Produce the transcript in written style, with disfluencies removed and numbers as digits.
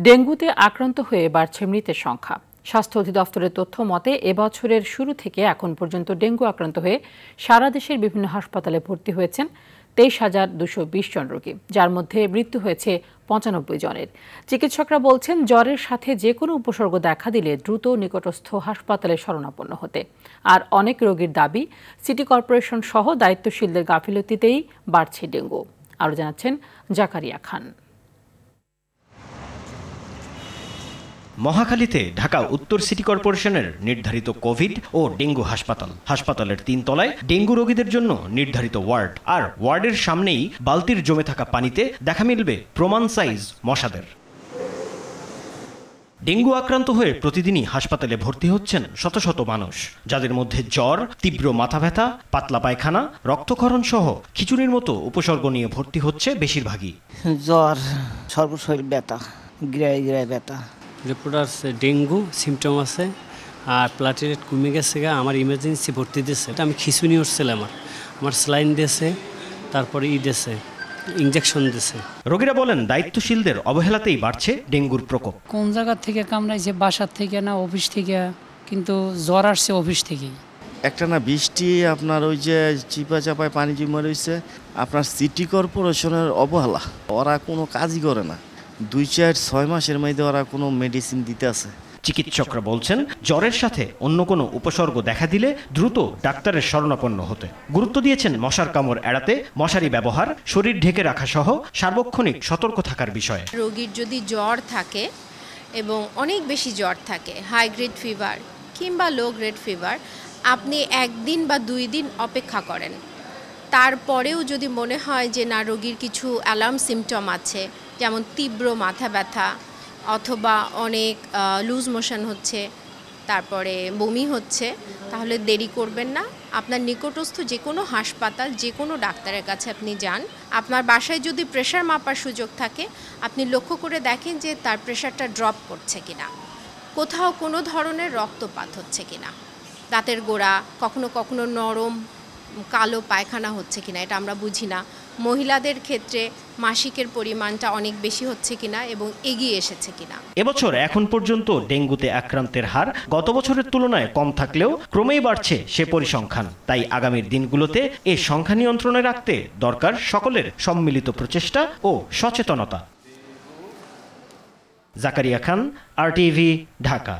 ডেঙ্গুতে আক্রান্ত হয়ে বাড়ছে মৃতের সংখ্যা। স্বাস্থ্য অধিদপ্তরের তথ্য মতে এবছরের শুরু থেকে এখন পর্যন্ত ডেঙ্গু আক্রান্ত হয়ে সারা দেশের বিভিন্ন হাসপাতালে ভর্তি হয়েছেন 23,220 জন রোগী, যার মধ্যে মৃত্যু হয়েছে 95 জনের। চিকিৎসকরা বলছেন, জ্বরের সাথে যে কোনো উপসর্গ দেখা দিলে দ্রুত নিকটস্থ হাসপাতালে শরণাপন্ন হতে। আর অনেক রোগীর দাবি, সিটি কর্পোরেশন সহ দায়িত্বশীলদের গাফিলতিতেই বাড়ছে ডেঙ্গু। আরও জানাচ্ছেন জাকারিয়া খান। মহাখালীতে ঢাকা উত্তর সিটি কর্পোরেশনের নির্ধারিত কোভিড ও ডেঙ্গু হাসপাতালের 3 তলায় ডেঙ্গু রোগীদের জন্য নির্ধারিত ওয়ার্ড, আর ওয়ার্ডের সামনেই বালতির জমে থাকা পানিতে দেখা মিলবে প্রমাণ সাইজ মশাদের। ডেঙ্গু আক্রান্ত হয়ে প্রতিদিনই হাসপাতালে ভর্তি হচ্ছেন শত শত মানুষ, যাদের মধ্যে জ্বর, তীব্র মাথা ব্যথা, পাতলা পায়খানা, রক্তক্ষরণ সহ খিচুড়ির মতো উপসর্গ নিয়ে ভর্তি হচ্ছে বেশিরভাগই। জ্বর, সর্বশরীর ব্যথা, গিরায় গিরায় ব্যথা। রিপোর্ট আছে ডেঙ্গু সিমটম আছে, আর প্লাটিলেট কমে গেছে। আমার ইমার্জেন্সি ভর্তি দিয়েছে, এটা আমি খিচুনি উঠছিলাম, আমার স্যালাইন দিয়েছে, তারপরে দিয়েছে, ইনজেকশন দিয়েছে। রোগীরা বলেন, দায়িত্বশীলদের অবহেলাতেই বাড়ছে ডেঙ্গুর প্রকোপ। কোন জায়গা থেকে কামড়াইছে, বাসার থেকে না অফিস থেকে, কিন্তু জ্বর আসছে অফিস থেকেই। একটা না বৃষ্টি আপনার ওই যে চিপা চাপায় পানি জমে রয়েছে, আপনার সিটি কর্পোরেশনের অবহেলা, ওরা কোনো কাজই করে না। 2-4-6 মাসের মধ্যে ওরা কোনো মেডিসিন দিতে আছে। চিকিৎসকরা বলছেন, জ্বরের সাথে অন্য কোনো উপসর্গ দেখা দিলে দ্রুত ডাক্তারের শরণাপন্ন হতে। গুরুত্ব দিয়েছেন মশার কামড় এড়াতে মশারি ব্যবহার, শরীর ঢেকে রাখা সহ সার্বক্ষণিক সতর্ক থাকার বিষয়ে। রোগীর যদি জ্বর থাকে এবং অনেক বেশি জ্বর থাকে, হাই গ্রেড ফিভার কিংবা লো গ্রেড ফিভার, আপনি 1 দিন বা 2 দিন অপেক্ষা করেন। তারপরেও যদি মনে হয় যে না, রোগীর কিছু অ্যালার্ম সিমটম আছে, যেমন তীব্র মাথা ব্যথা অথবা অনেক লুজ মোশন হচ্ছে, তারপরে বমি হচ্ছে, তাহলে দেরি করবেন না। আপনার নিকটস্থ যে কোনো হাসপাতাল, যে কোনো ডাক্তারের কাছে আপনি যান। আপনার বাসায় যদি প্রেশার মাপার সুযোগ থাকে, আপনি লক্ষ্য করে দেখেন যে তার প্রেশারটা ড্রপ করছে কিনা, কোথাও কোনো ধরনের রক্তপাত হচ্ছে কিনা, দাঁতের গোড়া কখনো কখনো নরম কালো পায়খানা হচ্ছে কিনা, এটা আমরা বুঝি না। মহিলাদের ক্ষেত্রে মাসিকের পরিমাণটা অনেক বেশি হচ্ছে কিনা এবং এগিয়ে এসেছে কিনা। এবছর এখন পর্যন্ত ডেঙ্গুতে আক্রান্তের হার গত বছরের তুলনায় কম থাকলেও ক্রমেই বাড়ছে সে পরিসংখ্যান। তাই আগামীর দিনগুলোতে এই সংখ্যা নিয়ন্ত্রণে রাখতে দরকার সকলের সম্মিলিত প্রচেষ্টা ও সচেতনতা। জাকারিয়া খান, RTV, ঢাকা।